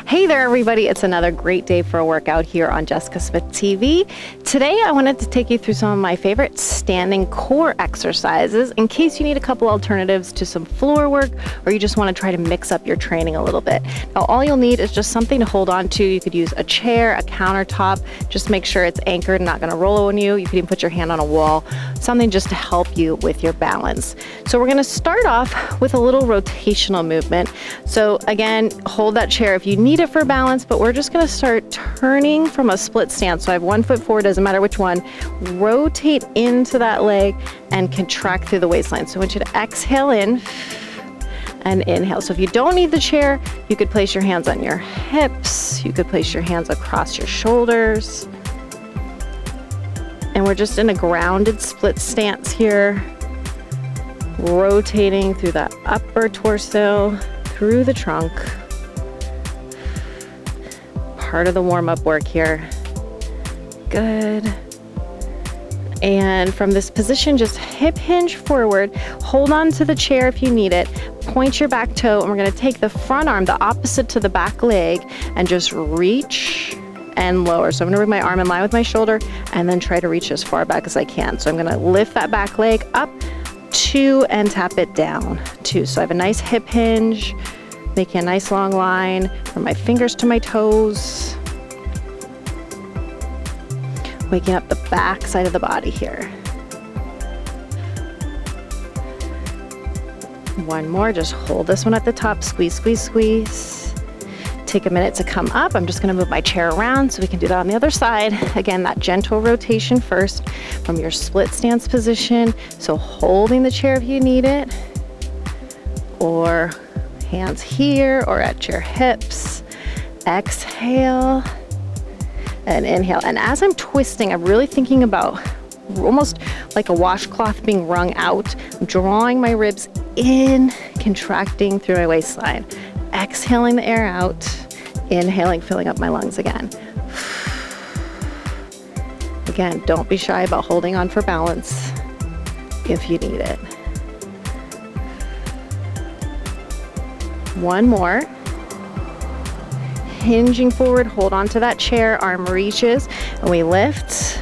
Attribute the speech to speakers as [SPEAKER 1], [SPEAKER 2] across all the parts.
[SPEAKER 1] Hey there, everybody. It's another great day for a workout here on Jessica Smith TV. Today, I wanted to take you through some of my favorite standing core exercises in case you need a couple alternatives to some floor work or you just want to try to mix up your training a little bit. Now, all you'll need is just something to hold on to. You could use a chair, a countertop. Just make sure it's anchored and not going to roll on you. You could even put your hand on a wall, something just to help you with your balance. So we're going to start off with a little rotational movement. So again, hold that chair if you need it for balance, but we're just going to start turning from a split stance. So I have 1 foot forward, doesn't matter which one. Rotate into that leg and contract through the waistline. So I want you to exhale in and inhale. So if you don't need the chair, you could place your hands on your hips. You could place your hands across your shoulders. And we're just in a grounded split stance here, rotating through the upper torso, through the trunk. Part of the warm-up work here. Good. And from this position, just hip hinge forward, hold on to the chair if you need it, point your back toe, and we're gonna take the front arm, the opposite to the back leg, and just reach and lower. So I'm gonna bring my arm in line with my shoulder and then try to reach as far back as I can. So I'm gonna lift that back leg up, 2, and tap it down, 2. So I have a nice hip hinge, making a nice long line from my fingers to my toes. Waking up the back side of the body here. One more, just hold this one at the top, squeeze, squeeze, squeeze. Take a minute to come up. I'm just gonna move my chair around so we can do that on the other side. Again, that gentle rotation first from your split stance position. So holding the chair if you need it, or hands here or at your hips. Exhale and inhale. And as I'm twisting, I'm really thinking about almost like a washcloth being wrung out. I'm drawing my ribs in, contracting through my waistline. Exhaling the air out, inhaling, filling up my lungs again. Again, don't be shy about holding on for balance if you need it. One more. Hinging forward, hold on to that chair, arm reaches, and we lift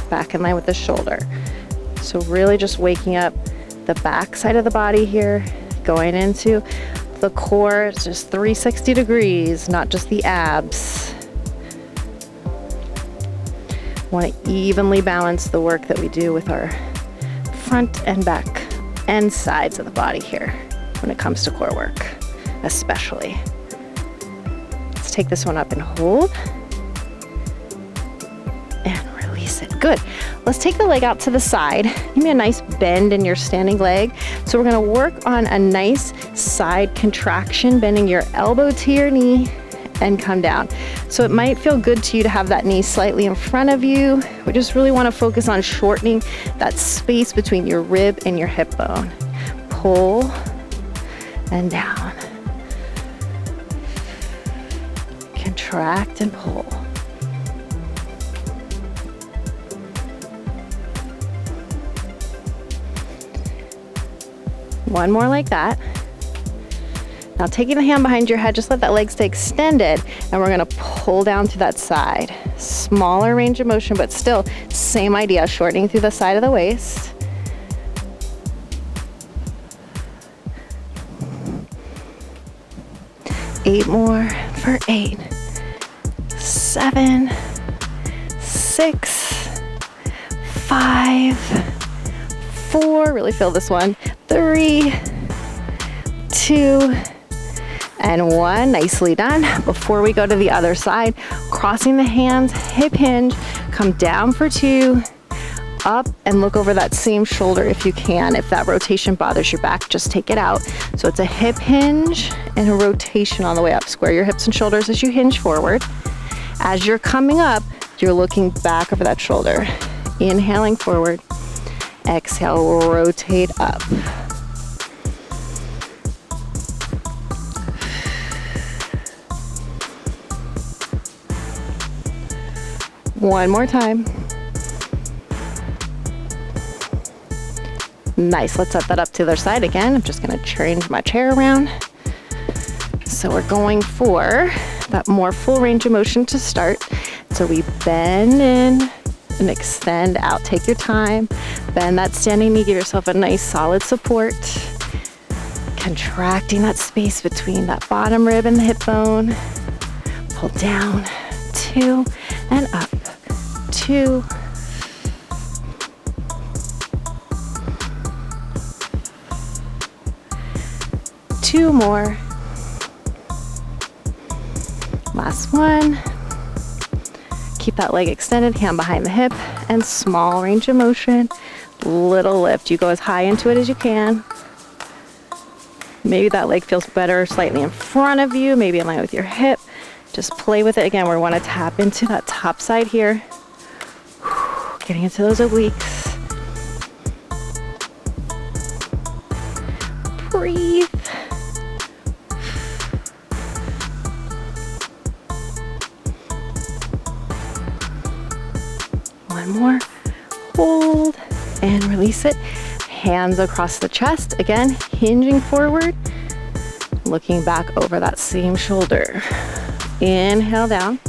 [SPEAKER 1] back in line with the shoulder. So really just waking up the back side of the body here, going into the core. It's just 360 degrees, not just the abs. Want to evenly balance the work that we do with our front and back and sides of the body here when it comes to core work, especially. Let's take this one up and hold. And release it. Good. Let's take the leg out to the side. Give me a nice bend in your standing leg. So we're gonna work on a nice side contraction, bending your elbow to your knee and come down. So it might feel good to you to have that knee slightly in front of you. We just really wanna focus on shortening that space between your rib and your hip bone. Pull and down. Contract and pull. One more like that. Now taking the hand behind your head, just let that leg stay extended, and we're gonna pull down to that side. Smaller range of motion, but still same idea, shortening through the side of the waist. Eight more for 8, 7, 6, 5, 4, really feel this one, 3, 2, and 1. Nicely done. Before we go to the other side, crossing the hands, hip hinge, come down for 2, up and look over that same shoulder if you can. If that rotation bothers your back, just take it out. So it's a hip hinge and a rotation on the way up. Square your hips and shoulders as you hinge forward. As you're coming up, you're looking back over that shoulder. Inhaling forward, exhale, rotate up. One more time. Nice, let's set that up to the other side again. I'm just gonna change my chair around. So we're going for that more full range of motion to start. So we bend in and extend out. Take your time. Bend that standing knee. Give yourself a nice solid support. Contracting that space between that bottom rib and the hip bone. Pull down, 2, and up, 2. Two more. Last one. Keep that leg extended, hand behind the hip, and small range of motion. Little lift. You go as high into it as you can. Maybe that leg feels better slightly in front of you, maybe in line with your hip. Just play with it. Again, we want to tap into that top side here. Getting into those obliques. Breathe. One more. Hold and release it. Hands across the chest. Again, hinging forward. Looking back over that same shoulder. Inhale down.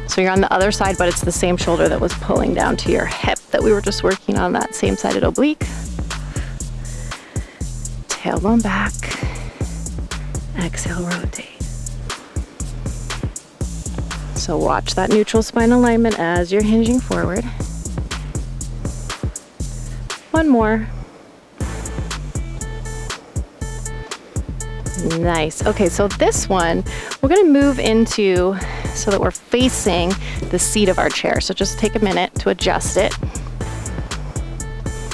[SPEAKER 1] So you're on the other side, but it's the same shoulder that was pulling down to your hip that we were just working on, that same sided oblique. Tailbone back. Exhale, rotate. So watch that neutral spine alignment as you're hinging forward. One more. Nice. Okay, so this one, we're gonna move into so that we're facing the seat of our chair. So just take a minute to adjust it.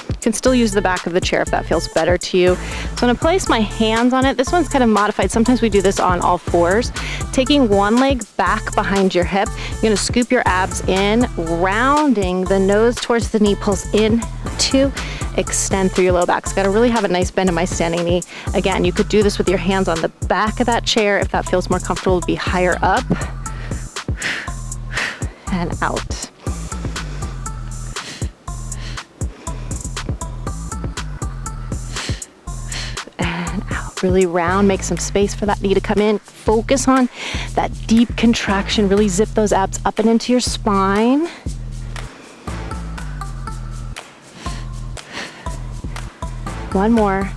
[SPEAKER 1] You can still use the back of the chair if that feels better to you. So I'm gonna place my hands on it. This one's kind of modified. Sometimes we do this on all fours. Taking one leg back behind your hip, you're gonna scoop your abs in, rounding the nose towards the knee, pulls in, 2, extend through your low back. So gotta really have a nice bend in my standing knee. Again, you could do this with your hands on the back of that chair if that feels more comfortable to be higher up. And out. And out. Really round, make some space for that knee to come in. Focus on that deep contraction. Really zip those abs up and into your spine. One more.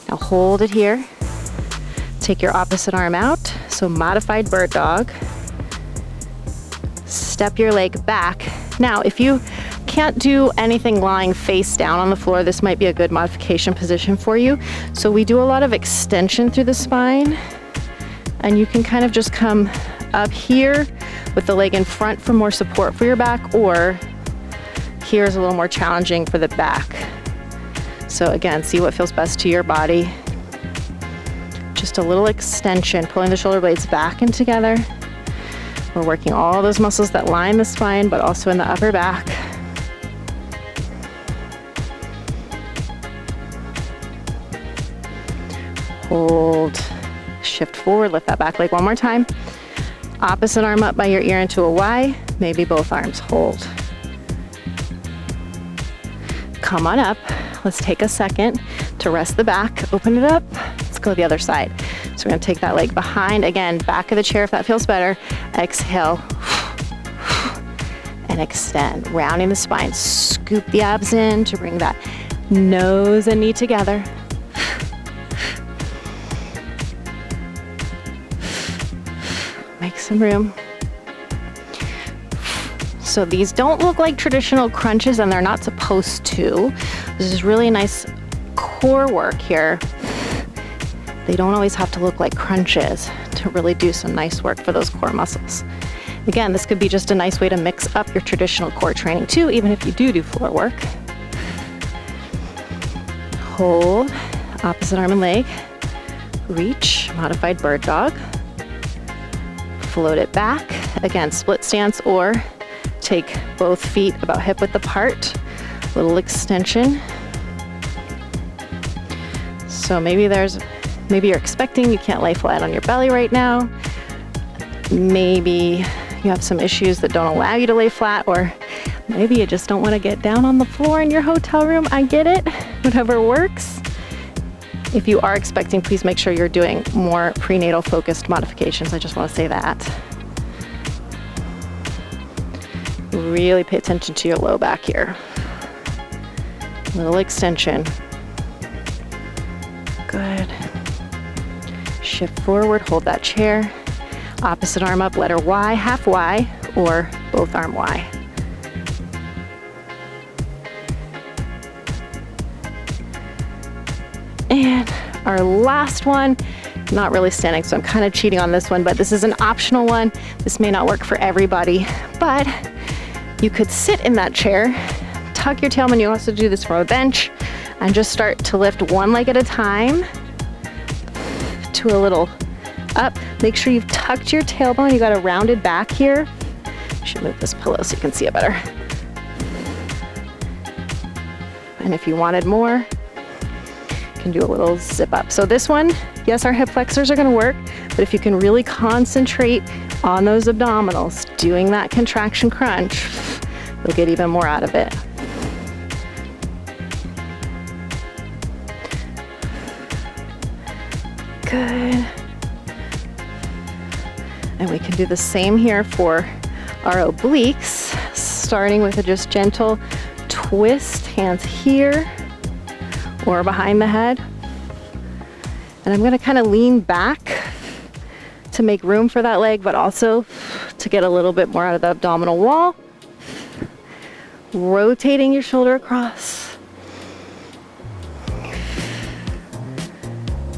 [SPEAKER 1] Now hold it here. Take your opposite arm out. So modified bird dog. Step your leg back. Now, if you can't do anything lying face down on the floor, this might be a good modification position for you. So we do a lot of extension through the spine, and you can kind of just come up here with the leg in front for more support for your back, or here is a little more challenging for the back. So again, see what feels best to your body. Just a little extension, pulling the shoulder blades back and together. We're working all those muscles that line the spine, but also in the upper back. Hold, shift forward, lift that back leg one more time. Opposite arm up by your ear into a Y, maybe both arms hold. Come on up. Let's take a second to rest the back, open it up. Let's go the other side. So we're gonna take that leg behind, again, back of the chair if that feels better. Exhale, and extend, rounding the spine. Scoop the abs in to bring that nose and knee together. Make some room. So these don't look like traditional crunches, and they're not supposed to. This is really nice core work here. They don't always have to look like crunches to really do some nice work for those core muscles. Again, this could be just a nice way to mix up your traditional core training too, even if you do floor work. Hold, opposite arm and leg. Reach, modified bird dog. Float it back. Again, split stance, or take both feet about hip width apart. Little extension. So maybe you're expecting you can't lay flat on your belly right now. Maybe you have some issues that don't allow you to lay flat, or maybe you just don't want to get down on the floor in your hotel room. I get it, whatever works. If you are expecting, please make sure you're doing more prenatal focused modifications. I just want to say that. Really pay attention to your low back here. Little extension. Good. Shift forward, hold that chair. Opposite arm up, letter Y, half Y, or both arm Y. And our last one, not really standing, so I'm kind of cheating on this one, but this is an optional one. This may not work for everybody, but you could sit in that chair, tuck your tailbone. You also do this from a bench, and just start to lift one leg at a time to a little up. Make sure you've tucked your tailbone. You got a rounded back here. I should move this pillow so you can see it better. And if you wanted more, you can do a little zip up. So this one, yes, our hip flexors are gonna work, but if you can really concentrate on those abdominals, doing that contraction crunch, you'll get even more out of it. Good. And we can do the same here for our obliques, starting with a just gentle twist, hands here or behind the head. And I'm gonna kind of lean back to make room for that leg, but also to get a little bit more out of the abdominal wall. Rotating your shoulder across.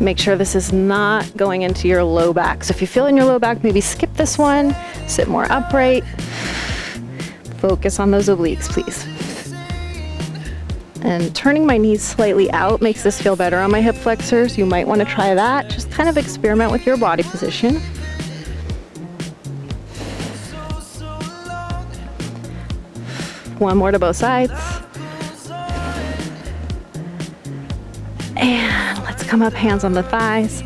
[SPEAKER 1] Make sure this is not going into your low back. So if you feel in your low back, maybe skip this one, sit more upright. Focus on those obliques, please. And turning my knees slightly out makes this feel better on my hip flexors. You might want to try that. Just kind of experiment with your body position. One more to both sides. And let's come up, hands on the thighs.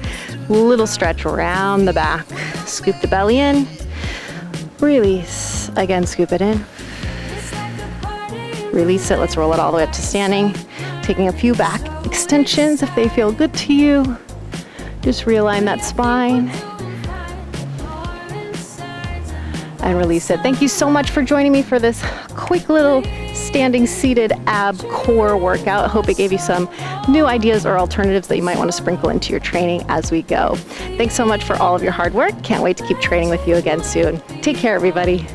[SPEAKER 1] Little stretch around the back. Scoop the belly in. Release. Again, scoop it in. Release it. Let's roll it all the way up to standing. Taking a few back extensions if they feel good to you. Just realign that spine. And release it. Thank you so much for joining me for this quick little standing seated ab core workout. I hope it gave you some new ideas or alternatives that you might want to sprinkle into your training as we go. Thanks so much for all of your hard work. Can't wait to keep training with you again soon. Take care, everybody.